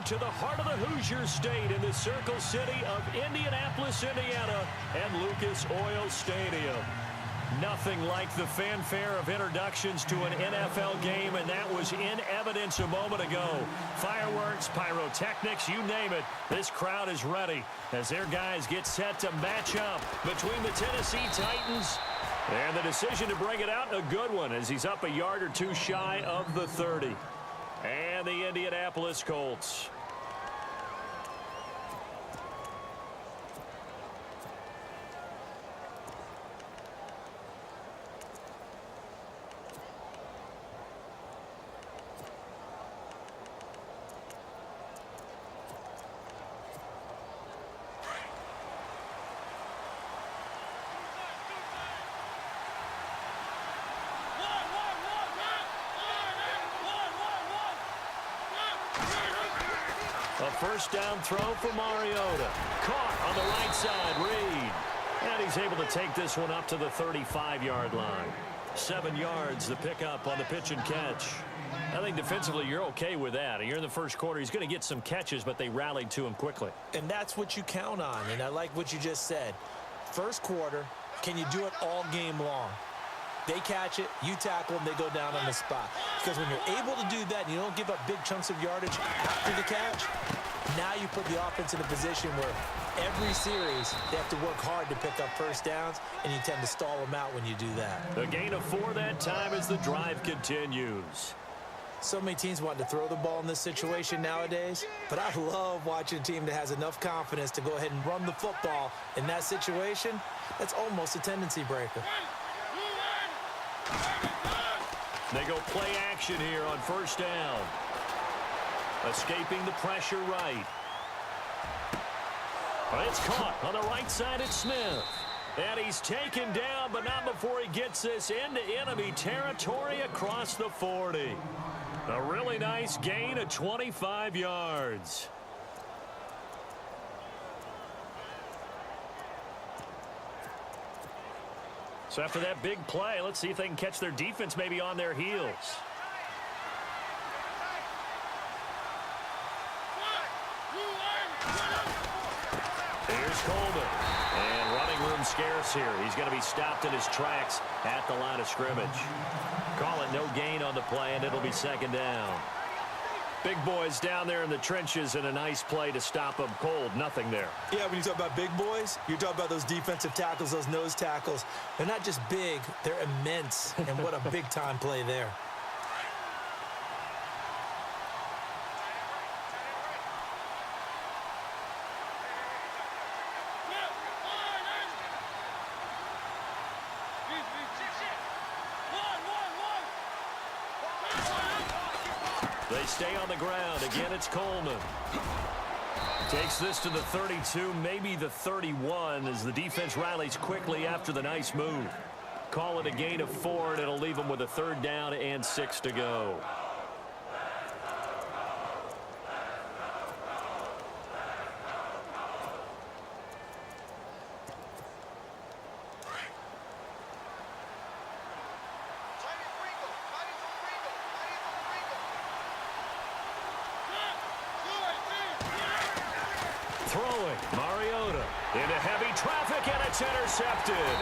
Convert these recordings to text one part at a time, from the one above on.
to the heart of the Hoosier State in the Circle City of Indianapolis, Indiana, at Lucas Oil Stadium. Nothing like the fanfare of introductions to an NFL game, and that was in evidence a moment ago. Fireworks, pyrotechnics, you name it. This crowd is ready as their guys get set to match up between the Tennessee Titans. And the decision to bring it out, a good one, as he's up a yard or two shy of the 30. And the Indianapolis Colts. A first down throw for Mariota. Caught on the right side, Reed. And he's able to take this one up to the 35-yard line. 7 yards the pickup on the pitch and catch. I think defensively you're okay with that. You're in the first quarter. He's going to get some catches, but they rallied to him quickly. And that's what you count on, and I like what you just said. First quarter, can you do it all game long? They catch it, you tackle them, they go down on the spot. Because when you're able to do that and you don't give up big chunks of yardage after the catch, now you put the offense in a position where every series they have to work hard to pick up first downs, and you tend to stall them out when you do that. The gain of 4 that time as the drive continues. So many teams want to throw the ball in this situation nowadays, but I love watching a team that has enough confidence to go ahead and run the football in that situation. That's almost a tendency breaker. They go play action here on first down. Escaping the pressure right. It's caught on the right side at Smith. And he's taken down, but not before he gets this into enemy territory across the 40. A really nice gain of 25 yards. So after that big play, let's see if they can catch their defense maybe on their heels. Here's Coleman. And running room scarce here. He's going to be stopped in his tracks at the line of scrimmage. Call it no gain on the play, and it'll be second down. Big boys down there in the trenches, and a nice play to stop them cold. Nothing there. Yeah, when you talk about big boys, you're talking about those defensive tackles, those nose tackles. They're not just big, they're immense, and what a big-time play there. They stay on the ground. Again, it's Coleman. Takes this to the 32, maybe the 31, as the defense rallies quickly after the nice move. Call it a gain of 4, and it'll leave them with a third down and 6 to go. Throwing, Mariota into heavy traffic, and it's intercepted.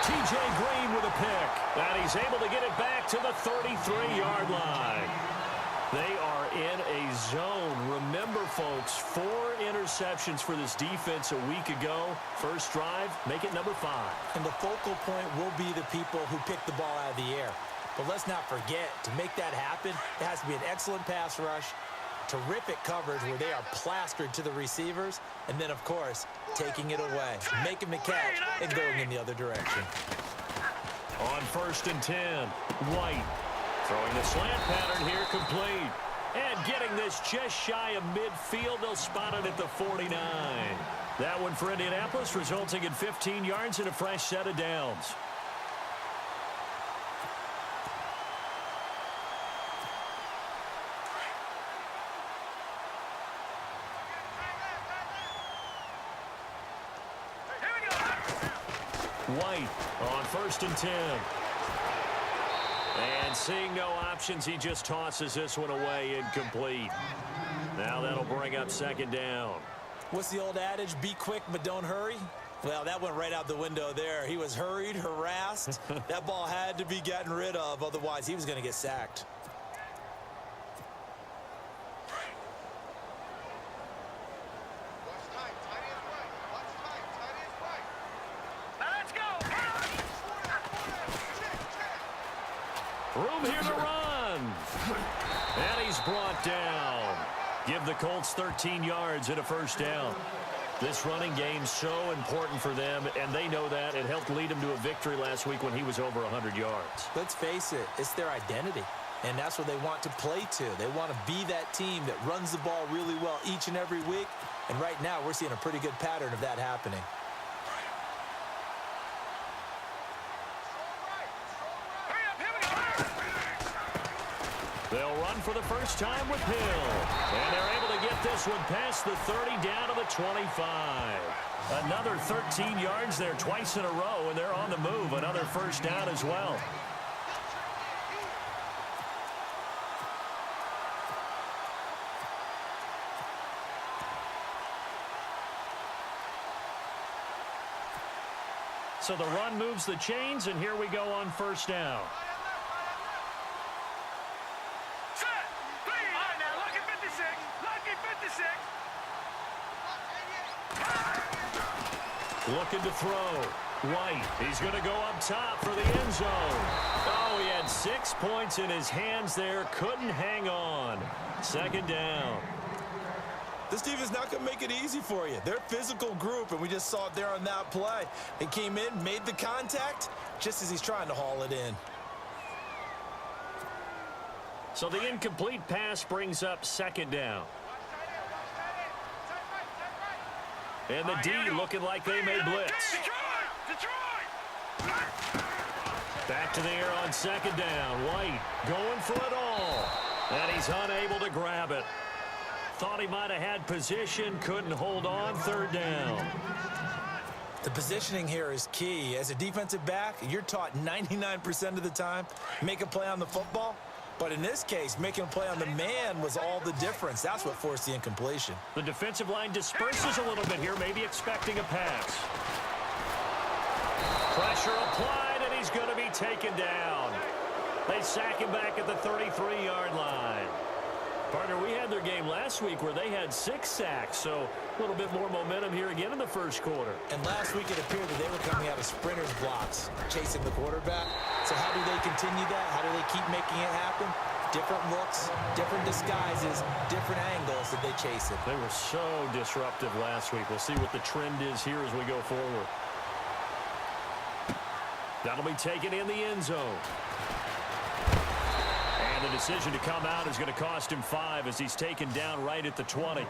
T.J. Green with a pick, and he's able to get it back to the 33-yard line. They are in a zone. Remember, folks, 4 interceptions for this defense a week ago. First drive, make it number 5. And the focal point will be the people who pick the ball out of the air. But let's not forget, to make that happen, it has to be an excellent pass rush, terrific coverage where they are plastered to the receivers, and then, of course, taking it away, making the catch, and going in the other direction. On first and 10, White throwing the slant pattern here, complete. And getting this just shy of midfield, they'll spot it at the 49. That one for Indianapolis, resulting in 15 yards and a fresh set of downs. White on first and 10. And seeing no options, he just tosses this one away incomplete. Now that'll bring up second down. What's the old adage? Be quick, but don't hurry. Well, that went right out the window there. He was hurried, harassed. That ball had to be gotten rid of. Otherwise, he was going to get sacked. Room here to run. And he's brought down. Give the Colts 13 yards and a first down. This running game's so important for them, and they know that. It helped lead him to a victory last week when he was over 100 yards. Let's face it, it's their identity, and that's what they want to play to. They want to be that team that runs the ball really well each and every week, and right now we're seeing a pretty good pattern of that happening. They'll run for the first time with Hill. And they're able to get this one past the 30 down to the 25. Another 13 yards there twice in a row, and they're on the move. Another first down as well. So the run moves the chains, and here we go on first down. Looking to throw. White. He's going to go up top for the end zone. Oh, he had 6 points in his hands there. Couldn't hang on. Second down. This team is not going to make it easy for you. They're a physical group, and we just saw it there on that play. They came in, made the contact, just as he's trying to haul it in. So the incomplete pass brings up second down. And the D looking like they may blitz. Back to the air on second down. White going for it all. And he's unable to grab it. Thought he might have had position, couldn't hold on. Third down. The positioning here is key. As a defensive back, you're taught 99% of the time, make a play on the football. But in this case, making a play on the man was all the difference. That's what forced the incompletion. The defensive line disperses a little bit here, maybe expecting a pass. Pressure applied, and he's going to be taken down. They sack him back at the 33-yard line. Partner, we had their game last week where they had 6 sacks, so a little bit more momentum here again in the first quarter. And last week it appeared that they were coming out of sprinters blocks, chasing the quarterback. So how do they continue that? How do they keep making it happen? Different looks, different disguises, different angles that they chase it. They were so disruptive last week. We'll see what the trend is here as we go forward. That'll be taken in the end zone. And the decision to come out is going to cost him 5 as he's taken down right at the 20.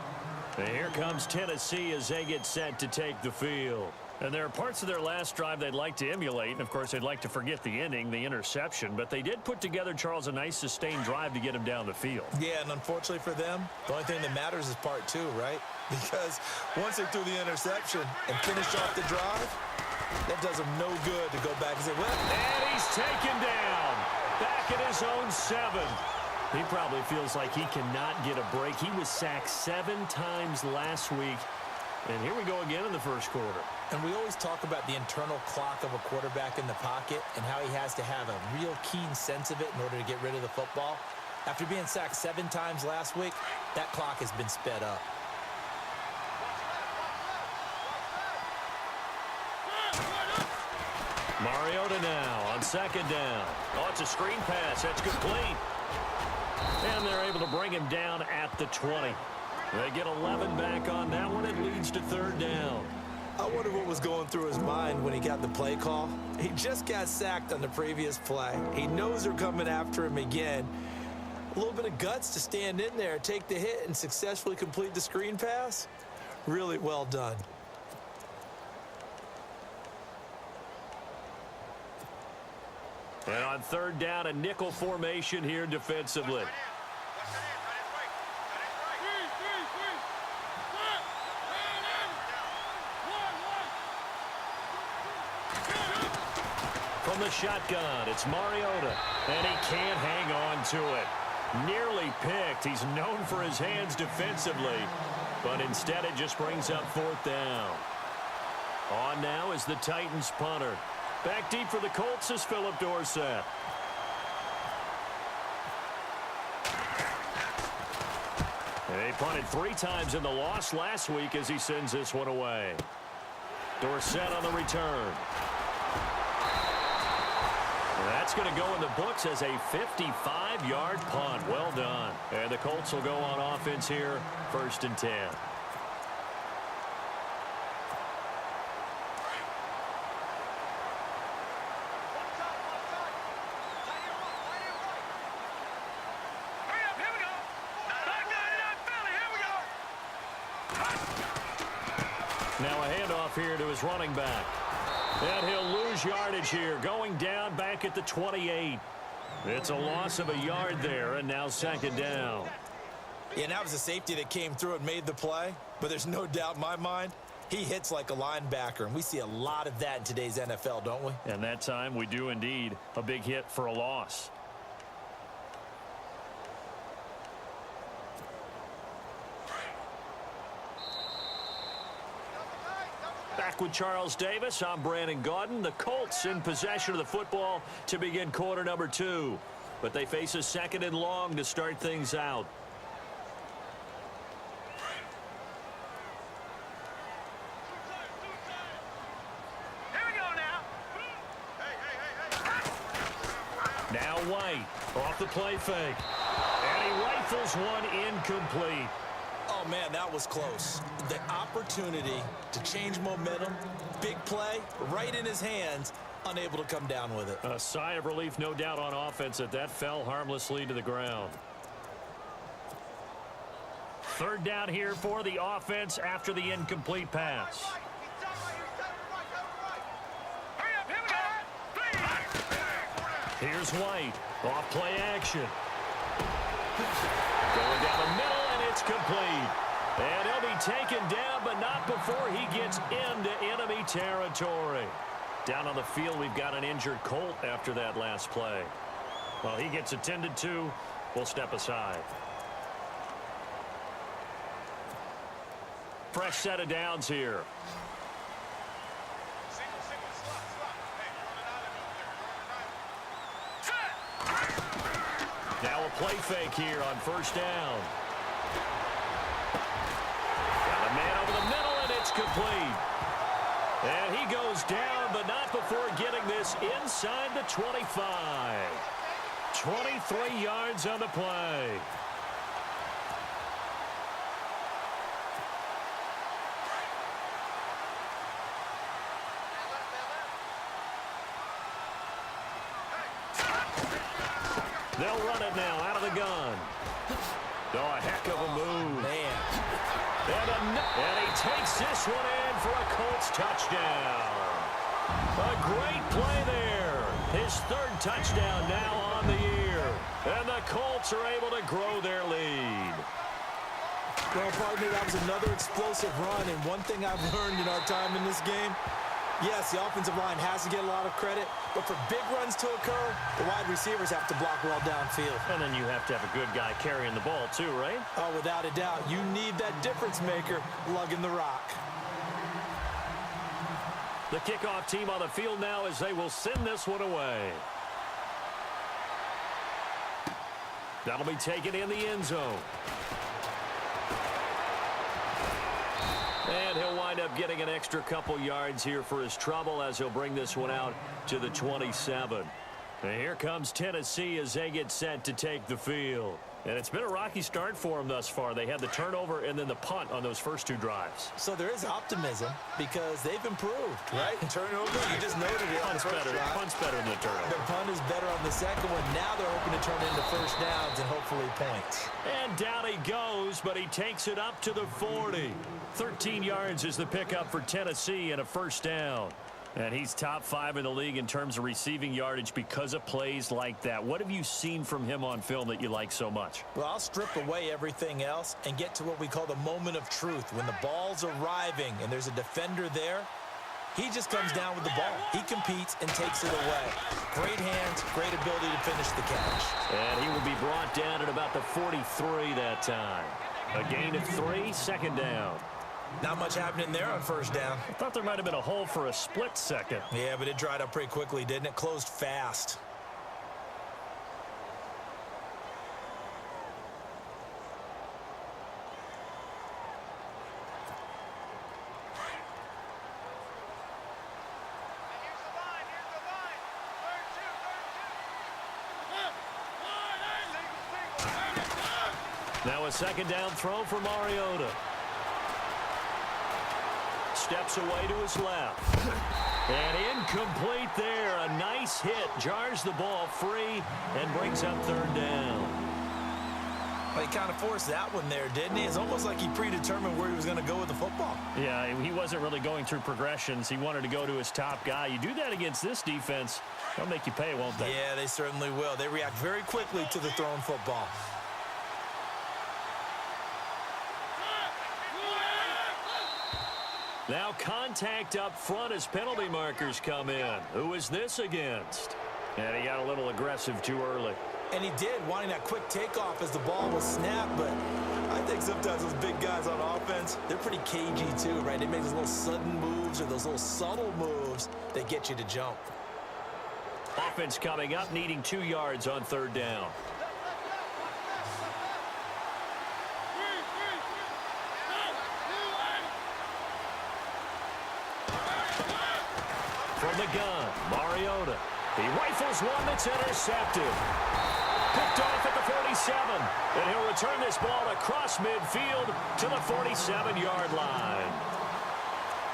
And here comes Tennessee as they get set to take the field. And there are parts of their last drive they'd like to emulate. And, of course, they'd like to forget the inning, the interception. But they did put together, Charles, a nice sustained drive to get him down the field. Yeah, and unfortunately for them, the only thing that matters is part 2, right? Because once they threw the interception and finished off the drive, that does them no good to go back and say, well. And he's taken down. Back at his own 7. He probably feels like he cannot get a break. He was sacked 7 times last week. And here we go again in the first quarter. And we always talk about the internal clock of a quarterback in the pocket and how he has to have a real keen sense of it in order to get rid of the football. After being sacked 7 times last week, that clock has been sped up. Mariota now on second down. Oh, it's a screen pass. That's complete. And they're able to bring him down at the 20. They get 11 back on that one. It leads to third down. I wonder what was going through his mind when he got the play call. He just got sacked on the previous play. He knows they're coming after him again. A little bit of guts to stand in there, take the hit, and successfully complete the screen pass. Really well done. And on third down, a nickel formation here defensively. From the shotgun, it's Mariota, and he can't hang on to it. Nearly picked. He's known for his hands defensively, but instead it just brings up fourth down. On now is the Titans punter. Back deep for the Colts is Philip Dorsett. They punted 3 times in the loss last week as he sends this one away. Dorsett on the return. That's going to go in the books as a 55-yard punt. Well done. And the Colts will go on offense here, 1st and 10. Now a handoff here to his running back. And he'll lose yardage here, going down back at the 28. It's a loss of a yard there, and now 2nd down. Yeah, that was a safety that came through and made the play, but there's no doubt in my mind, he hits like a linebacker, and we see a lot of that in today's NFL, don't we? And that time we do indeed. A big hit for a loss. Back with Charles Davis, I'm Brandon Gaudin. The Colts in possession of the football to begin quarter number 2. But they face a 2nd and long to start things out. Here we go now. Now White off the play fake. And he rifles one incomplete. Oh, man, that was close. The opportunity to change momentum, big play, right in his hands, unable to come down with it. A sigh of relief, no doubt, on offense that fell harmlessly to the ground. 3rd down here for the offense after the incomplete pass. Here's White. Off play action. Going down the middle, and it's complete. And he'll be taken down, but not before he gets into enemy territory. Down on the field, we've got an injured Colt after that last play. Well, he gets attended to. We'll step aside. Fresh set of downs here. Now a play fake here on 1st down. Got a man over the middle, and it's complete. And he goes down, but not before getting this inside the 25. 23 yards on the play. They'll run it now out of the gun. Oh, a heck of a move. Man. And he takes this one in for a Colts touchdown. A great play there. His 3rd touchdown now on the year. And the Colts are able to grow their lead. Well, pardon me, that was another explosive run, and one thing I've learned in our time in this game, yes, the offensive line has to get a lot of credit, but for big runs to occur, the wide receivers have to block well downfield. And then you have to have a good guy carrying the ball too, right? Oh, without a doubt. You need that difference maker lugging the rock. The kickoff team on the field now as they will send this one away. That'll be taken in the end zone. And he'll wind up getting an extra couple yards here for his trouble as he'll bring this one out to the 27. And here comes Tennessee as they get set to take the field. And it's been a rocky start for them thus far. They had the turnover and then the punt on those first 2 drives. So there is optimism because they've improved, right? Turnover, you just noted it. Punt's better than the turnover. The punt is better on the second one. Now they're hoping to turn into 1st downs and hopefully points. And down he goes, but he takes it up to the 40. 13 yards is the pickup for Tennessee and a 1st down. And he's top 5 in the league in terms of receiving yardage because of plays like that. What have you seen from him on film that you like so much? Well, I'll strip away everything else and get to what we call the moment of truth. When the ball's arriving and there's a defender there, He just comes down with the ball. He competes and takes it away. Great hands, great ability to finish the catch. And he will be brought down at about the 43 that time. A gain of 3, second down. Not much happening there on first down. I thought there might have been a hole for a split second. Yeah, but it dried up pretty quickly, didn't it? Closed fast. Now a second down throw for Mariota. Steps away to his left. And incomplete there. A nice hit. Jars the ball free and brings up third down. Well, he kind of forced that one there, didn't he? It's almost like he predetermined where he was going to go with the football. Yeah, he wasn't really going through progressions. He wanted to go to his top guy. You do that against this defense, they'll make you pay, won't they? Yeah, they certainly will. They react very quickly to the thrown football. Now contact up front as penalty markers come in. Who is this against? And he got a little aggressive too early. And he did, wanting that quick takeoff as the ball was snapped. But I think sometimes those big guys on offense, they're pretty cagey too, right? They make those little sudden moves or those little subtle moves that get you to jump. Offense coming up, needing 2 yards on third down. From the gun, Mariota. He rifles one that's intercepted. Picked off at the 47. And he'll return this ball across midfield to the 47-yard line.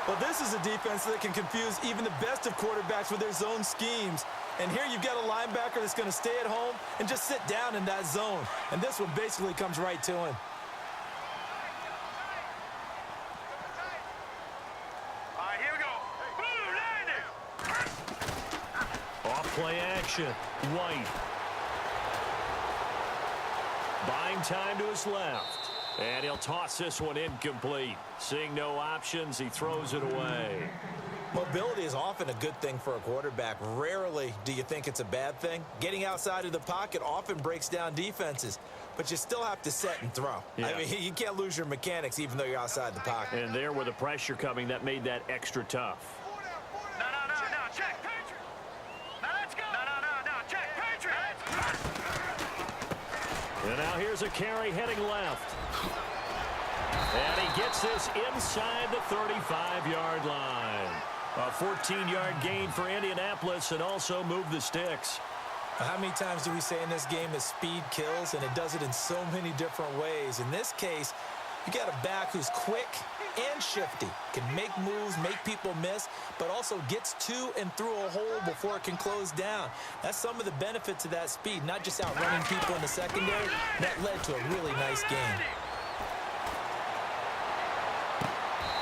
Well, this is a defense that can confuse even the best of quarterbacks with their zone schemes. And here you've got a linebacker that's going to stay at home and just sit down in that zone. And this one basically comes right to him. Play action. White. Buying time to his left. And he'll toss this one incomplete. Seeing no options, he throws it away. Mobility is often a good thing for a quarterback. Rarely do you think it's a bad thing. Getting outside of the pocket often breaks down defenses. But you still have to set and throw. Yeah. I mean, you can't lose your mechanics even though you're outside the pocket. And there with the pressure coming, that made that extra tough. And now here's a carry heading left. And he gets this inside the 35-yard line. A 14-yard gain for Indianapolis and also move the sticks. How many times do we say in this game that speed kills, and it does it in so many different ways? In this case, you got a back who's quick and shifty, can make moves, make people miss, but also gets to and through a hole before it can close down. That's some of the benefits of that speed, not just outrunning people in the secondary. That led to a really nice game.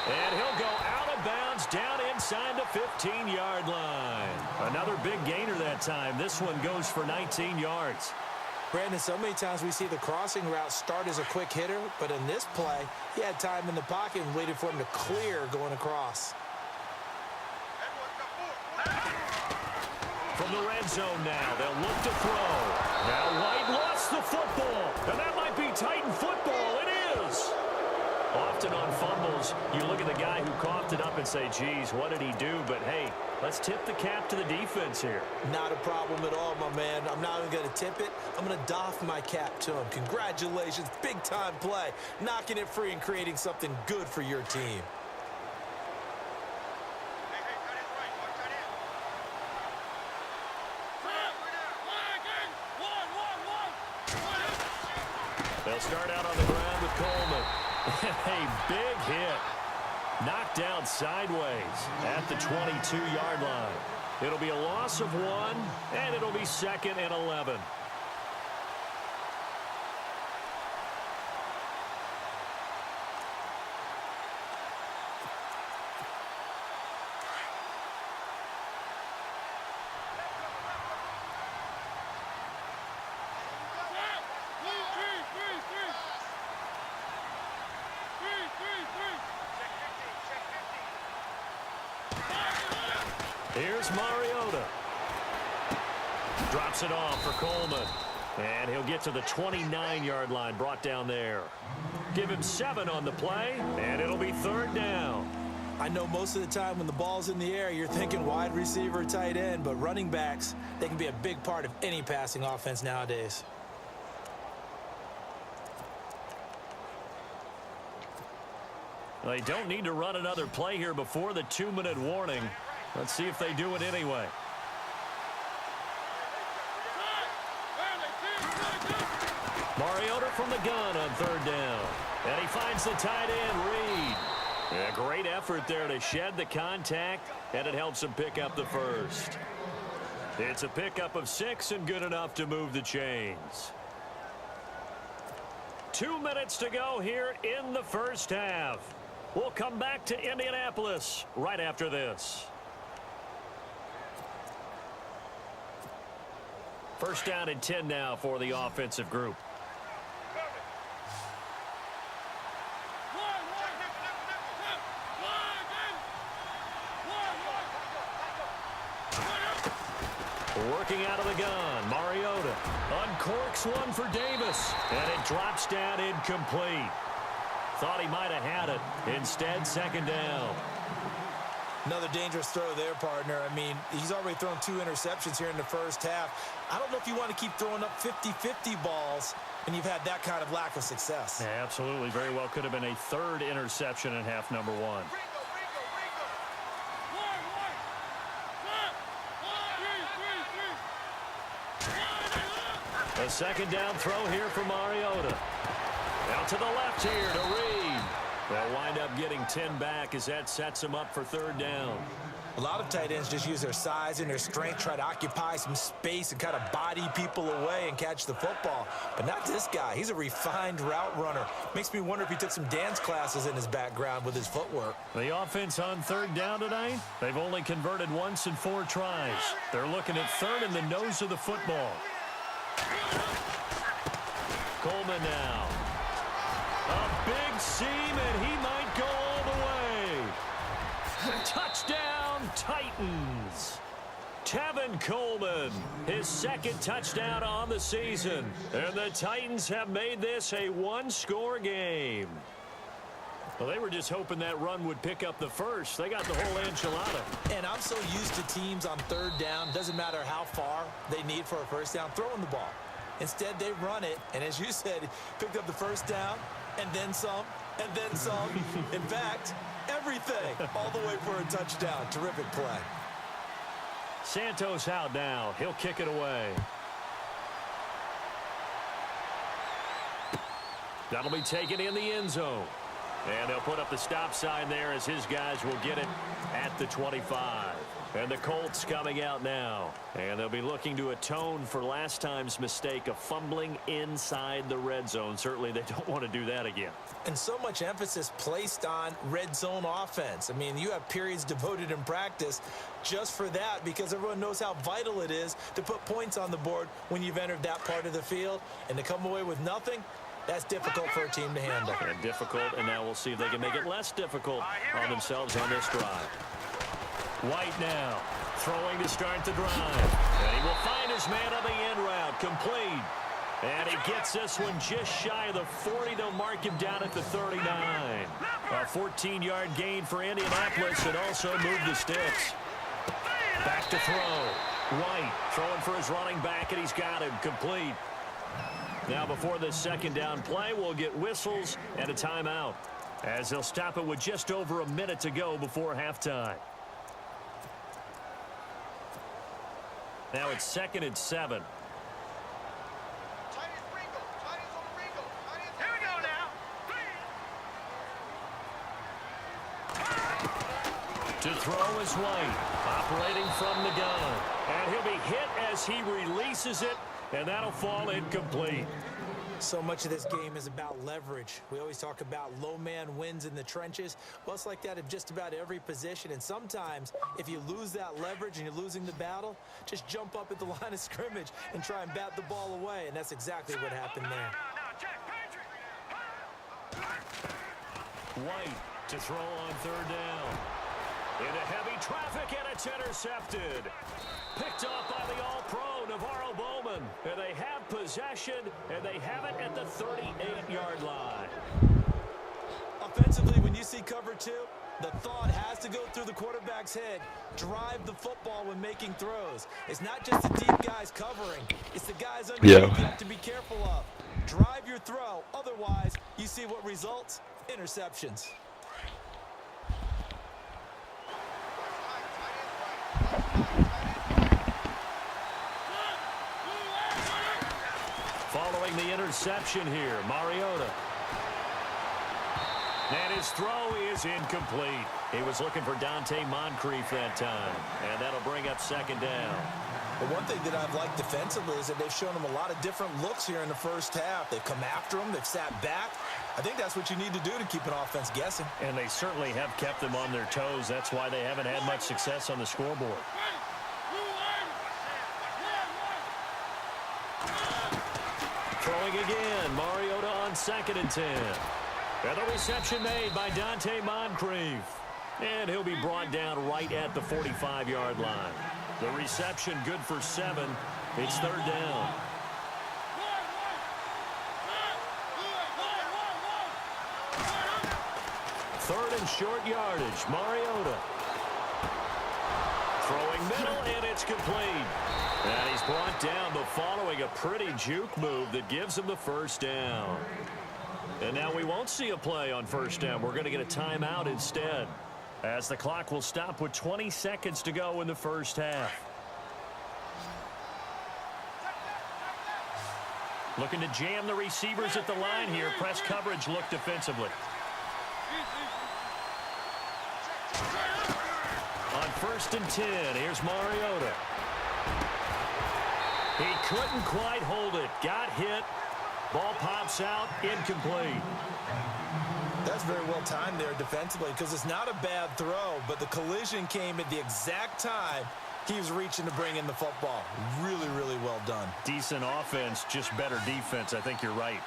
And he'll go out of bounds down inside the 15-yard line. Another big gainer that time. This one goes for 19 yards. Brandon, so many times we see the crossing route start as a quick hitter, but in this play, he had time in the pocket and waited for him to clear going across. From the red zone now, they'll look to throw. Now White lost the football, and that might be Titan football. It is. Often on fumbles, you look at the guy who coughed it up and say, geez, what did he do? But, hey, let's tip the cap to the defense here. Not a problem at all, my man. I'm not even going to tip it. I'm going to doff my cap to him. Congratulations. Big-time play. Knocking it free and creating something good for your team. They'll start out on the ground with Coleman. A big hit. Knocked down sideways at the 22-yard line. It'll be a loss of 1, and it'll be 2nd and 11. Here's Mariota. Drops it off for Coleman. And he'll get to the 29-yard line, brought down there. Give him 7 on the play, and it'll be 3rd down. I know most of the time when the ball's in the air, you're thinking wide receiver, tight end, but running backs, they can be a big part of any passing offense nowadays. They don't need to run another play here before the 2-minute warning. Let's see if they do it anyway. Mariota from the gun on 3rd down. And he finds the tight end, Reed. A great effort there to shed the contact, and it helps him pick up the first. It's a pickup of 6 and good enough to move the chains. 2 minutes to go here in the first half. We'll come back to Indianapolis right after this. First down and 10 now for the offensive group. Working out of the gun, Mariota uncorks one for Davis, and it drops down incomplete. Thought he might have had it. Instead, 2nd down. Another dangerous throw there, partner. I mean, he's already thrown 2 interceptions here in the first half. I don't know if you want to keep throwing up 50-50 balls when you've had that kind of lack of success. Yeah, absolutely. Very well could have been a 3rd interception in half number 1. A 2nd down throw here for Mariota. Out to the left here to Reed. They'll wind up getting 10 back as that sets them up for 3rd down. A lot of tight ends just use their size and their strength, try to occupy some space and kind of body people away and catch the football. But not this guy. He's a refined route runner. Makes me wonder if he took some dance classes in his background with his footwork. The offense on 3rd down tonight, they've only converted once in 4 tries. They're looking at 3rd in the nose of the football. Coleman now. A big seam, and he might go all the way. Touchdown, Titans. Tevin Coleman, his 2nd touchdown on the season. And the Titans have made this a 1-score game. Well, they were just hoping that run would pick up the first. They got the whole enchilada. And I'm so used to teams on 3rd down, doesn't matter how far they need for a first down, throwing the ball. Instead, they run it, and as you said, picked up the first down, and then some, and then some. In fact, everything, all the way for a touchdown. Terrific play. Santos out now. He'll kick it away. That'll be taken in the end zone. And they'll put up the stop sign there as his guys will get it at the 25. And the Colts coming out now. And they'll be looking to atone for last time's mistake of fumbling inside the red zone. Certainly they don't want to do that again. And so much emphasis placed on red zone offense. I mean, you have periods devoted in practice just for that because everyone knows how vital it is to put points on the board when you've entered that part of the field. And to come away with nothing, that's difficult for a team to handle. And difficult, and now we'll see if they can make it less difficult on themselves on this drive. White now, throwing to start the drive. And he will find his man on the end route, complete. And he gets this one just shy of the 40. They'll mark him down at the 39. A 14-yard gain for Indianapolis and also move the sticks. Back to throw. White throwing for his running back, and he's got him, complete. Now before this 2nd down play, we'll get whistles and a timeout as they'll stop it with just over a minute to go before halftime. Now it's 2nd and 7. Here we go now. To throw is White, operating from the gun. And he'll be hit as he releases it, and that'll fall incomplete. So much of this game is about leverage. We always talk about low man wins in the trenches. Well, it's like that in just about every position. And sometimes, if you lose that leverage and you're losing the battle, just jump up at the line of scrimmage and try and bat the ball away. And that's exactly what happened there. White to throw on 3rd down. Into heavy traffic, and it's intercepted. Picked off by the All-Pro, Navarro Bowman. And they have possession, and they have it at the 38-yard line. Offensively, when you see cover two, the thought has to go through the quarterback's head. Drive the football when making throws. It's not just the deep guys covering. It's the guys underneath you have to be careful of. Drive your throw. Otherwise, you see what results? Interceptions. Following the interception here, Mariota. And his throw is incomplete. He was looking for Dante Moncrief that time. And that'll bring up second down. But one thing that I've liked defensively is that they've shown him a lot of different looks here in the first half. They've come after him. They've sat back. I think that's what you need to do to keep an offense guessing. And they certainly have kept them on their toes. That's why they haven't had much success on the scoreboard. Throwing again. Mariota on 2nd and 10. And the reception made by Dante Moncrief. And he'll be brought down right at the 45-yard line. The reception good for 7. It's 3rd down. Third and short yardage. Mariota. Throwing middle, and it's complete. And he's brought down, but following a pretty juke move that gives him the first down. And now we won't see a play on first down. We're going to get a timeout instead, as the clock will stop with 20 seconds to go in the first half. Looking to jam the receivers at the line here. Press coverage look defensively. On 1st and 10, here's Mariota. He couldn't quite hold it. Got hit. Ball pops out. Incomplete. That's very well timed there defensively, because it's not a bad throw, but the collision came at the exact time he was reaching to bring in the football. Really, really well done. Decent offense, just better defense. I think you're right.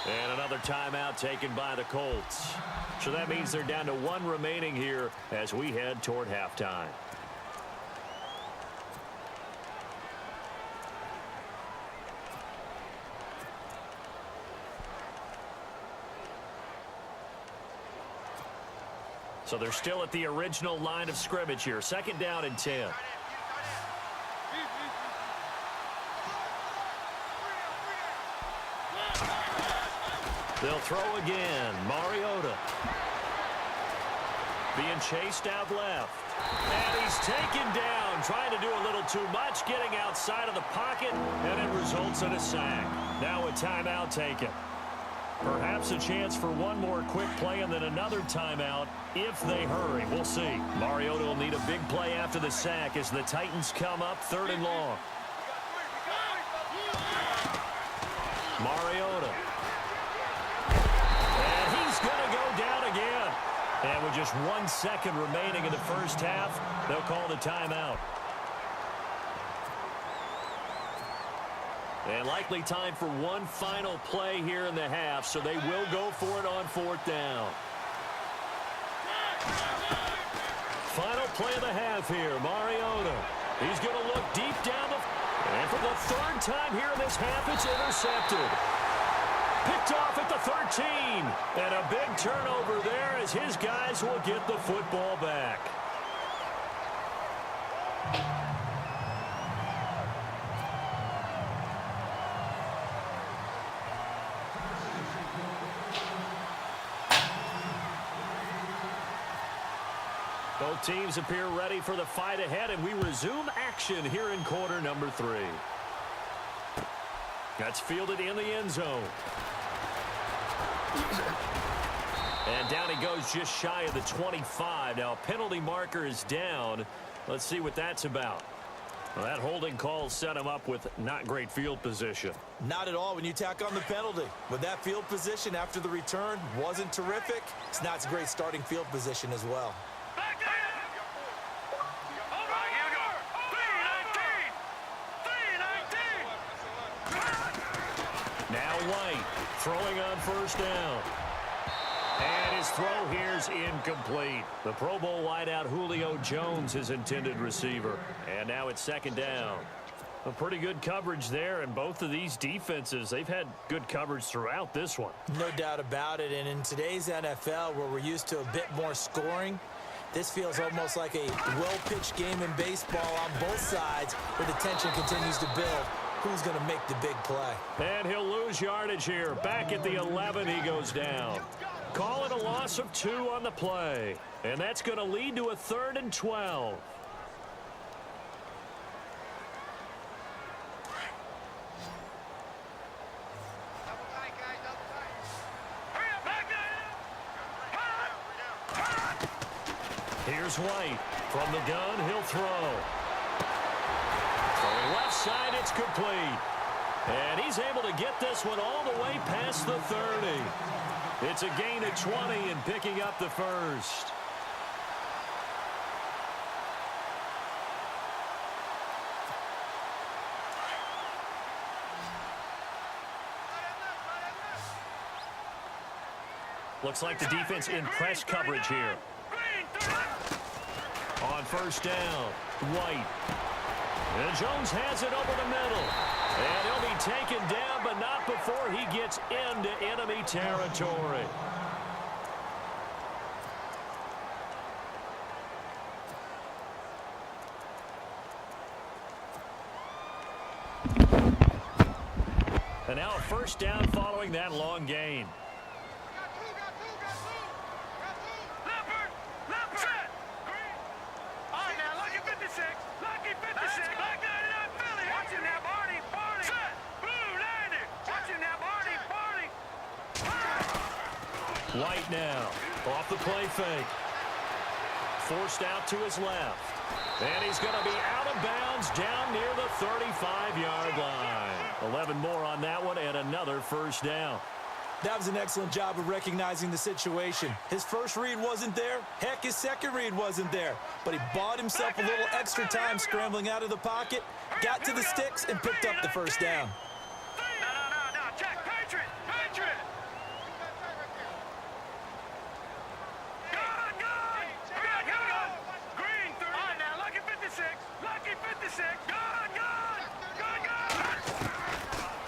And another timeout taken by the Colts. So that means they're down to 1 remaining here as we head toward halftime. So they're still at the original line of scrimmage here. 2nd down and 10. They'll throw again. Mariota. Being chased out left. And he's taken down, trying to do a little too much, getting outside of the pocket, and it results in a sack. Now a timeout taken. Perhaps a chance for one more quick play and then another timeout if they hurry. We'll see. Mariota will need a big play after the sack as the Titans come up 3rd and long. Mariota. And he's going to go down again. And with just 1 second remaining in the first half, they'll call the timeout. And likely time for one final play here in the half, so they will go for it on 4th down. Final play of the half here, Mariota. He's going to look deep down the... And for the 3rd time here in this half, it's intercepted. Picked off at the 13. And a big turnover there as his guys will get the football back. Both teams appear ready for the fight ahead, and we resume action here in quarter number 3. That's fielded in the end zone. And down he goes just shy of the 25. Now, penalty marker is down. Let's see what that's about. Well, that holding call set him up with not great field position. Not at all when you tack on the penalty. With that field position after the return wasn't terrific. It's not a great starting field position as well. Now White throwing on 1st down. And his throw here's incomplete. The Pro Bowl wideout Julio Jones, his intended receiver. And now it's second down. A pretty good coverage there, and both of these defenses, they've had good coverage throughout this one. No doubt about it, and in today's NFL, where we're used to a bit more scoring, this feels almost like a well-pitched game in baseball on both sides, where the tension continues to build. Who's going to make the big play? And he'll lose yardage here. Back at the 11, he goes down. Call it a loss of 2 on the play, and that's going to lead to a 3rd and 12. Here's White. From the gun, he'll throw. Throwing left side, it's complete. And he's able to get this one all the way past the 30. It's a gain of 20 and picking up the first. Looks like the defense in press coverage here. On first down, White. And Jones has it over the middle. And he'll be taken down, but not before he gets into enemy territory. And now a first down following that long gain. White now, off the play fake. Forced out to his left. And he's going to be out of bounds down near the 35-yard line. 11 more on that one and another first down. That was an excellent job of recognizing the situation. His first read wasn't there. Heck, his second read wasn't there. But he bought himself a little extra time scrambling out of the pocket, got to the sticks, and picked up the first down. No, check, Patriot.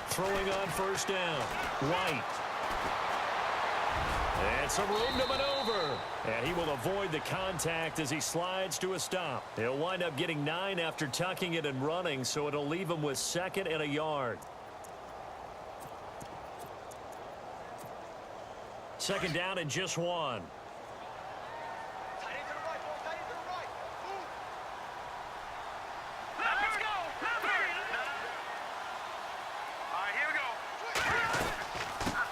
Throwing on first down, White. And some room to maneuver. And he will avoid the contact as he slides to a stop. He'll wind up getting 9 after tucking it and running, so it'll leave him with 2nd and a yard. Second down and just 1.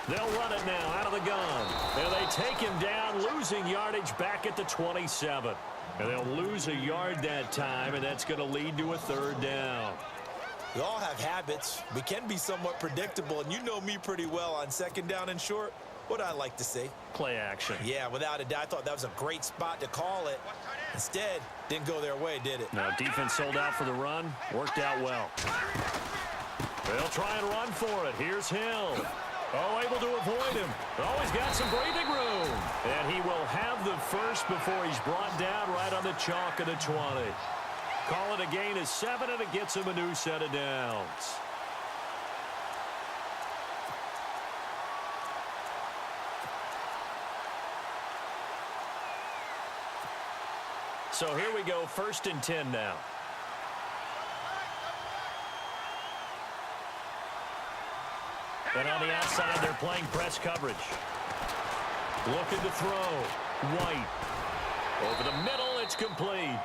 They'll run it now out of the gun. And they take him down, losing yardage back at the 27. And they'll lose a yard that time, and that's going to lead to a 3rd down. We all have habits. We can be somewhat predictable, and you know me pretty well on second down and short. What I like to say? Play action. Yeah, without a doubt. I thought that was a great spot to call it. Instead, didn't go their way, did it? Now, defense sold out for the run. Worked out well. They'll try and run for it. Here's Hill. Oh, able to avoid him. Oh, he's got some breathing room. And he will have the first before he's brought down right on the chalk of the 20. Call it a gain of 7, and it gets him a new set of downs. So here we go, 1st and 10 now. And on the outside, they're playing press coverage. Looking to throw. White. Over the middle, it's complete.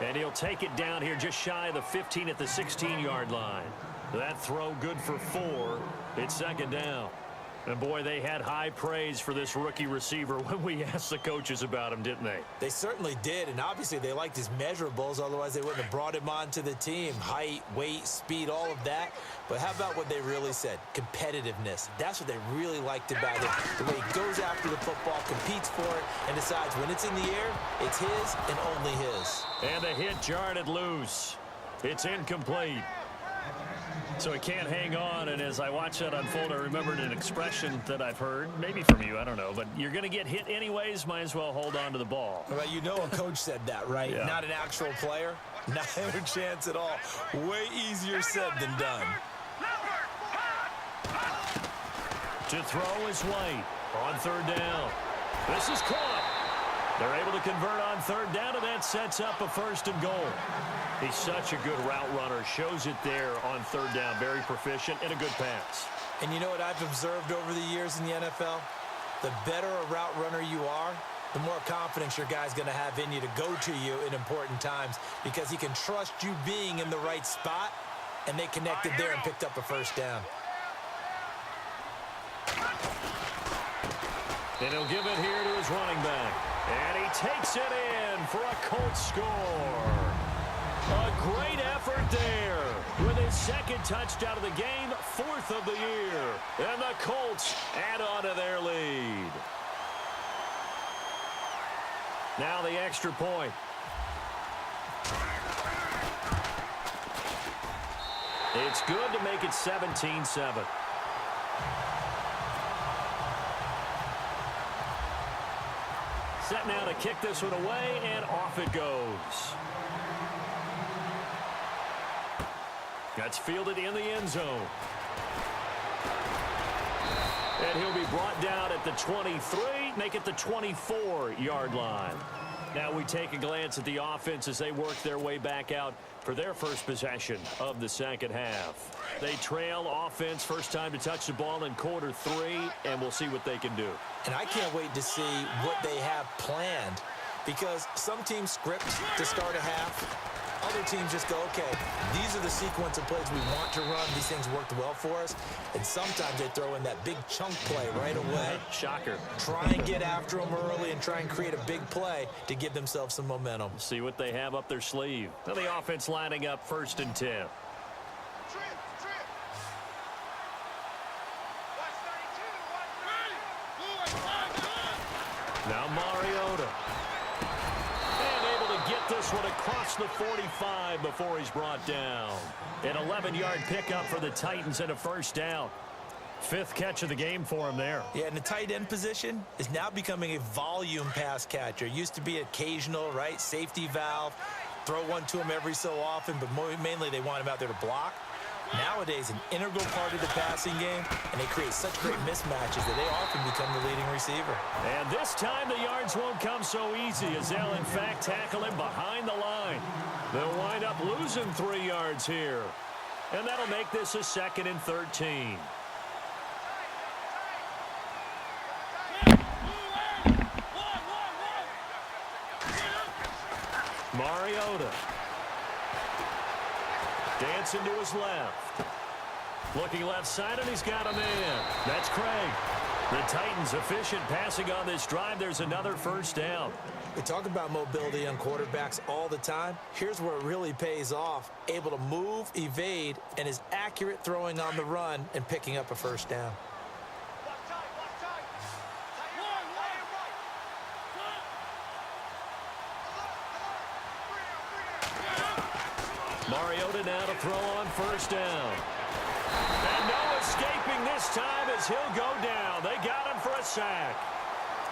And he'll take it down here just shy of the 15 at the 16-yard line. That throw good for 4. It's second down. And, boy, they had high praise for this rookie receiver when we asked the coaches about him, didn't they? They certainly did, and obviously they liked his measurables. Otherwise, they wouldn't have brought him onto the team. Height, weight, speed, all of that. But how about what they really said? Competitiveness. That's what they really liked about him. The way he goes after the football, competes for it, and decides when it's in the air, it's his and only his. And the hit jarred it loose. It's incomplete. So he can't hang on, and as I watch that unfold, I remembered an expression that I've heard, maybe from you, I don't know, but you're going to get hit anyways, might as well hold on to the ball. Well, you know a coach said that, right? Yeah. Not an actual player. Not a chance at all. Way easier said than done. To throw is White on third down. This is caught. They're able to convert on third down, and that sets up a 1st and goal. He's such a good route runner. Shows it there on third down. Very proficient and a good pass. And you know what I've observed over the years in the NFL? The better a route runner you are, the more confidence your guy's going to have in you to go to you in important times because he can trust you being in the right spot, and they connected there and picked up a 1st down. And he'll give it here to his running back. And he takes it in for a Colts score. A great effort there with his 2nd touchdown of the game, 4th of the year. And the Colts add on to their lead. Now the extra point. It's good to make it 17-7. Set now to kick this one away, and off it goes. That's fielded in the end zone. And he'll be brought down at the 23, make it the 24-yard line. Now we take a glance at the offense as they work their way back out for their first possession of the second half. They trail offense, first time to touch the ball in quarter 3, and we'll see what they can do. And I can't wait to see what they have planned because some teams script to start a half. Other teams just go, okay, these are the sequence of plays we want to run. These things worked well for us. And sometimes they throw in that big chunk play right away. Shocker. Try and get after them early and try and create a big play to give themselves some momentum. See what they have up their sleeve. Now the offense lining up 1st and 10. Now Mariota. And able to get this one across the 45 before he's brought down. An 11-yard pickup for the Titans and a 1st down. 5th catch of the game for him there. Yeah, and the tight end position is now becoming a volume pass catcher. Used to be occasional, right? Safety valve. Throw one to him every so often, but mainly they want him out there to block. Nowadays, an integral part of the passing game, and they create such great mismatches that they often become the leading receiver. And this time the yards won't come so easy as they'll, in fact, tackle him behind the line. They'll wind up losing 3 yards here. And that'll make this a 2nd and 13. Mariota. Dancing to his left. Looking left side, and he's got a man. That's Craig. The Titans efficient passing on this drive. There's another 1st down. We talk about mobility on quarterbacks all the time. Here's where it really pays off. Able to move, evade, and is accurate throwing on the run and picking up a 1st down. Mariota now to throw on 1st down. And no escaping this time as he'll go down. They got him for a sack.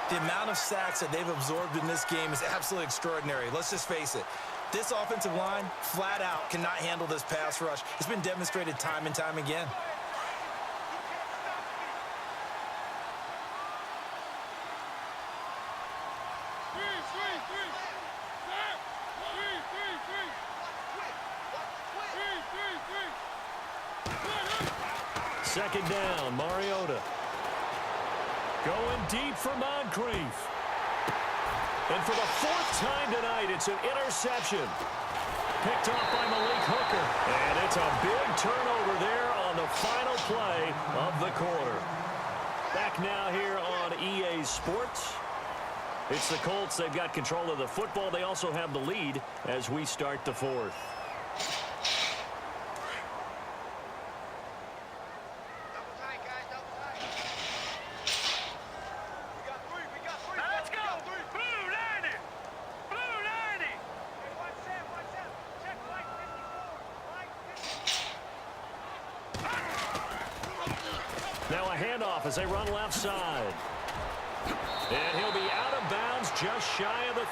The amount of sacks that they've absorbed in this game is absolutely extraordinary. Let's just face it. This offensive line, flat out, cannot handle this pass rush. It's been demonstrated time and time again. Second down, Mariota. Going deep for Moncrief. And for the 4th time tonight, it's an interception. Picked off by Malik Hooker. And it's a big turnover there on the final play of the quarter. Back now here on EA Sports. It's the Colts. They've got control of the football. They also have the lead as we start the 4th. off as they run left side. And he'll be out of bounds just shy of the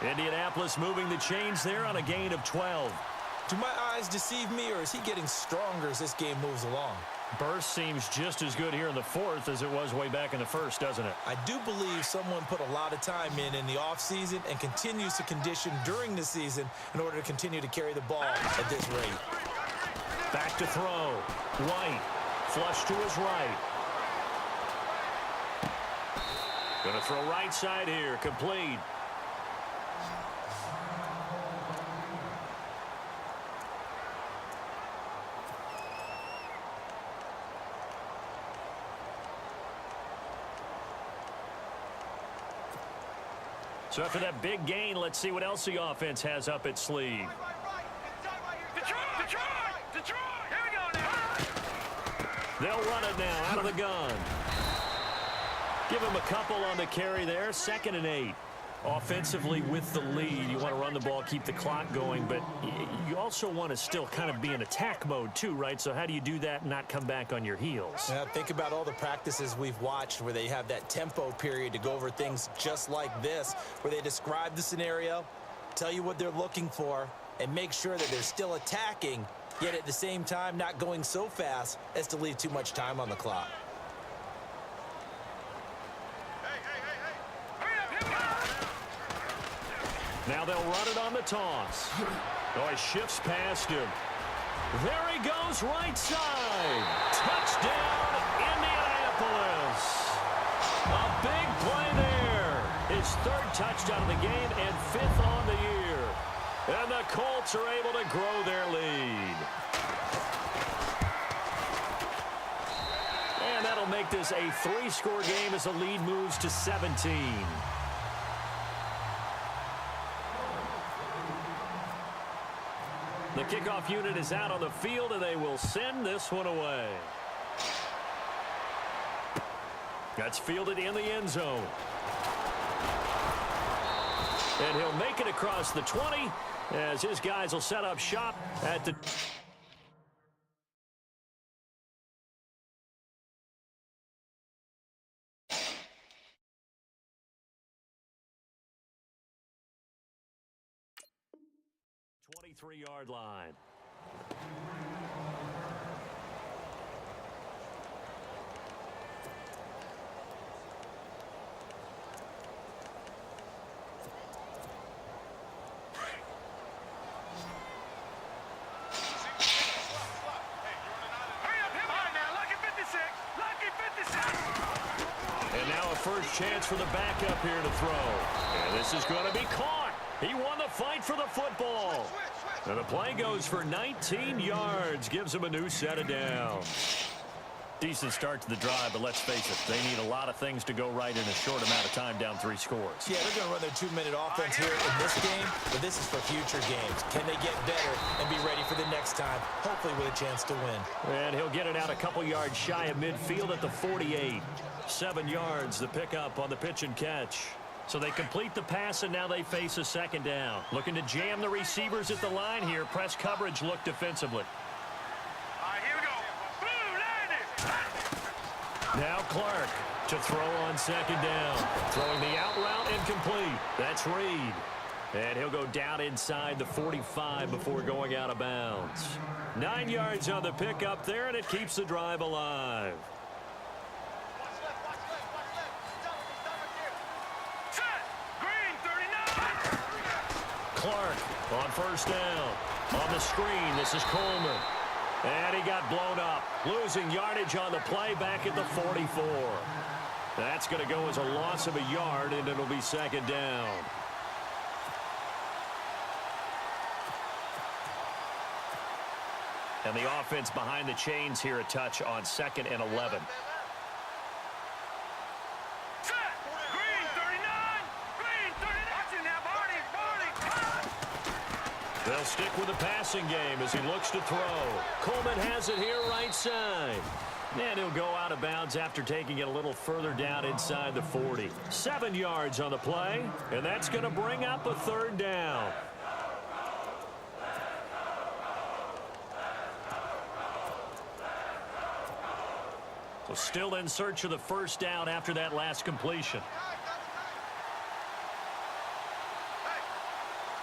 30. Indianapolis moving the chains there on a gain of 12. Do my eyes deceive me, or is he getting stronger as this game moves along? Burst seems just as good here in the fourth as it was way back in the first, doesn't it? I do believe someone put a lot of time in the offseason and continues to condition during the season in order to continue to carry the ball at this rate. Back to throw. White. Flush to his right. Going to throw right side here. Complete. So after that big gain, let's see what else the offense has up its sleeve. Detroit! Here we go now! They'll run it now out of the gun. Give him a couple on the carry there. 2nd and 8. Offensively with the lead, you want to run the ball, keep the clock going, but you also want to still kind of be in attack mode too, right? So how do you do that and not come back on your heels? Yeah, think about all the practices we've watched where they have that tempo period to go over things just like this, where they describe the scenario, tell you what they're looking for, and make sure that they're still attacking, yet at the same time not going so fast as to leave too much time on the clock. Now they'll run it on the toss. Oh, he shifts past him. There he goes, right side. Touchdown, Indianapolis. A big play there. His 3rd touchdown of the game and 5th on the year. And the Colts are able to grow their lead. And that'll make this a 3-score game as the lead moves to 17. The kickoff unit is out on the field, and they will send this one away. That's fielded in the end zone. And he'll make it across the 20 as his guys will set up shop at the... '23-yard line. And now a first chance for the backup here to throw. And this is going to be caught. He won the fight for the football. And the play goes for 19 yards. Gives him a new set of downs. Decent start to the drive, but let's face it, they need a lot of things to go right in a short amount of time, down 3 scores. Yeah, they're going to run their 2-minute offense here in this game, but this is for future games. Can they get better and be ready for the next time, hopefully with a chance to win? And he'll get it out a couple yards shy of midfield at the 48. 7 yards, the pickup on the pitch and catch. So they complete the pass, and now they face a 2nd down. Looking to jam the receivers at the line here. Press coverage look defensively. Now Clark to throw on 2nd down. Throwing the out route incomplete. That's Reed. And he'll go down inside the 45 before going out of bounds. 9 yards on the pickup there, and it keeps the drive alive. Clark on 1st down. On the screen, this is Coleman. And he got blown up. Losing yardage on the play back at the 44. That's going to go as a loss of a yard, and it'll be 2nd down. And the offense behind the chains here a touch on 2nd and 11. They'll stick with the passing game as he looks to throw. Coleman has it here right side. And he'll go out of bounds after taking it a little further down inside the 40. 7 yards on the play, and that's going to bring up a 3rd down. So Still in search of the first down after that last completion.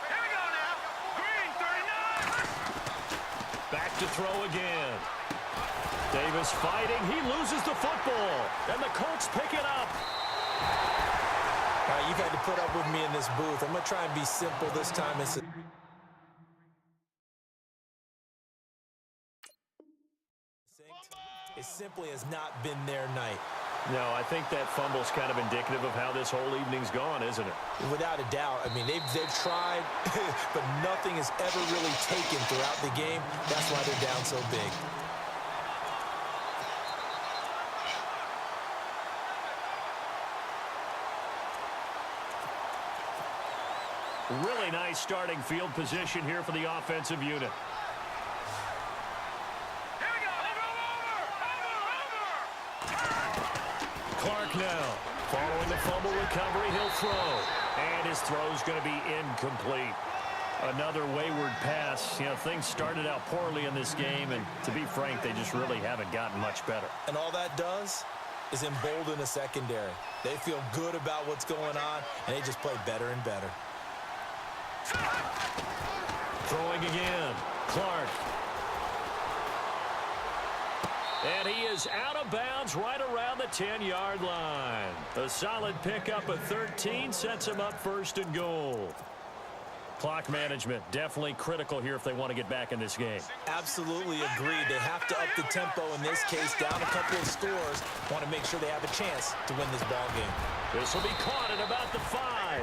Here we go now. Green, 39. Back to throw again. Davis fighting. He loses the football. And the Colts pick it up. All right, you've had to put up with me in this booth. I'm going to try and be simple this time. It simply has not been their night. No, I think that fumble's kind of indicative of how this whole evening's gone, isn't it? Without a doubt. I mean, they've tried, but nothing is ever really taken throughout the game. That's why they're down so big. Really nice starting field position here for the offensive unit. Clark now. Following the fumble recovery, he'll throw. And his throw's going to be incomplete. Another wayward pass. You know, things started out poorly in this game, and to be frank, they just really haven't gotten much better. And all that does is embolden the secondary. They feel good about what's going on, and they just play better and better. Throwing again. Clark. And he is out of bounds right around the 10-yard line. A solid pickup of 13 sets him up first and goal. Clock management definitely critical here if they want to get back in this game. Absolutely agreed. They have to up the tempo in this case, down a couple of scores. Want to make sure they have a chance to win this ball game. This will be caught at about the 5.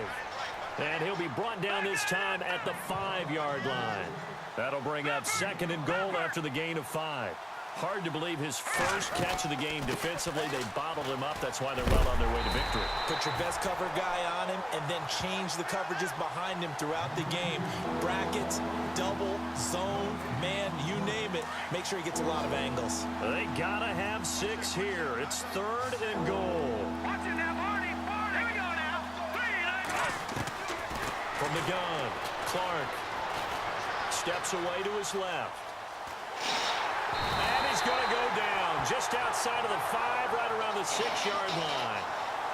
And he'll be brought down this time at the 5-yard line. That'll bring up second and goal after the gain of 5. Hard to believe his first catch of the game defensively. They bottled him up. That's why they're well on their way to victory. Put your best cover guy on him and then change the coverages behind him throughout the game. Brackets, double, zone, man, you name it. Make sure he gets a lot of angles. They got to have 6 here. It's third and goal. Watch it now, Barney. Here we go now. 3. From the gun, Clark steps away to his left. And he's going to go down just outside of the 5, right around the 6-yard line.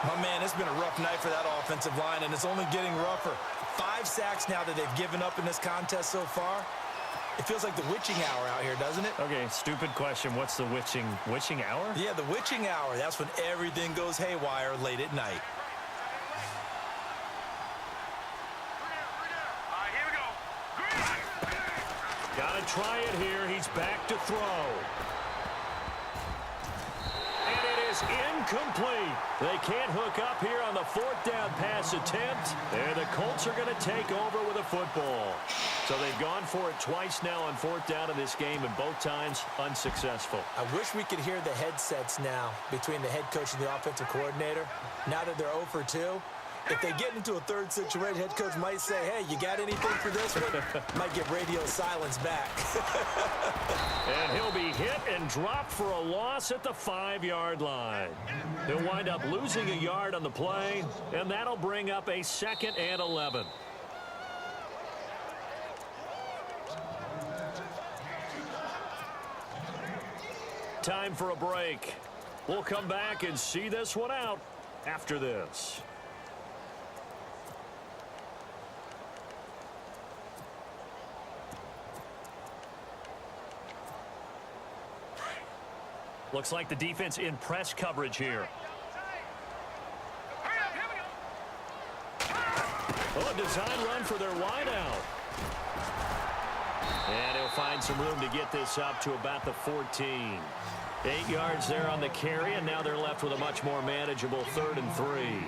My man, it's been a rough night for that offensive line, and it's only getting rougher. 5 sacks now that they've given up in this contest so far. It feels like the witching hour out here, doesn't it? Okay, stupid question. What's the witching hour? Yeah, the witching hour. That's when everything goes haywire late at night. Got to try it here. He's back to throw. And it is incomplete. They can't hook up here on the 4th down pass attempt. And the Colts are going to take over with a football. So they've gone for it twice now on 4th down in this game, and both times unsuccessful. I wish we could hear the headsets now between the head coach and the offensive coordinator. Now that they're 0 for 2. If they get into a third situation, head coach might say, hey, you got anything for this one? Might get radio silence back. And he'll be hit and dropped for a loss at the 5-yard line. He'll wind up losing a yard on the play, and that'll bring up a 2nd and 11. Time for a break. We'll come back and see this one out after this. Looks like the defense in press coverage here. Oh, a design run for their wideout. And he'll find some room to get this up to about the 14. 8 yards there on the carry, and now they're left with a much more manageable 3rd and 3.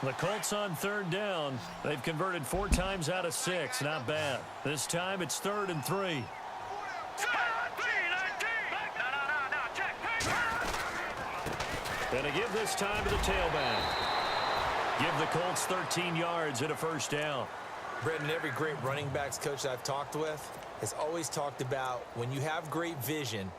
The Colts on 3rd down. They've converted 4 times out of 6. Not bad. This time it's 3rd and 3. And to give this time to the tailback. Give the Colts 13 yards and a first down. Brendan, every great running backs coach I've talked with has always talked about when you have great vision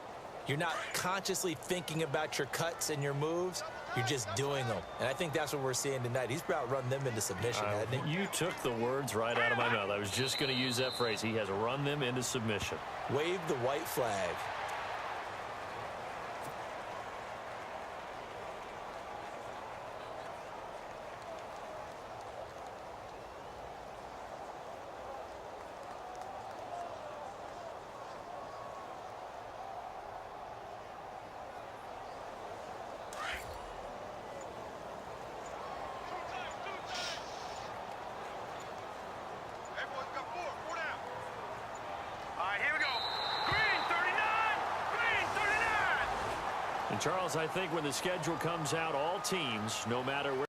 You're not consciously thinking about your cuts and your moves. You're just doing them. And I think that's what we're seeing tonight. He's about to run them into submission, hasn't he? You took the words right out of my mouth. I was just going to use that phrase. He has run them into submission. Wave the white flag. And Charles, I think when the schedule comes out, all teams, no matter where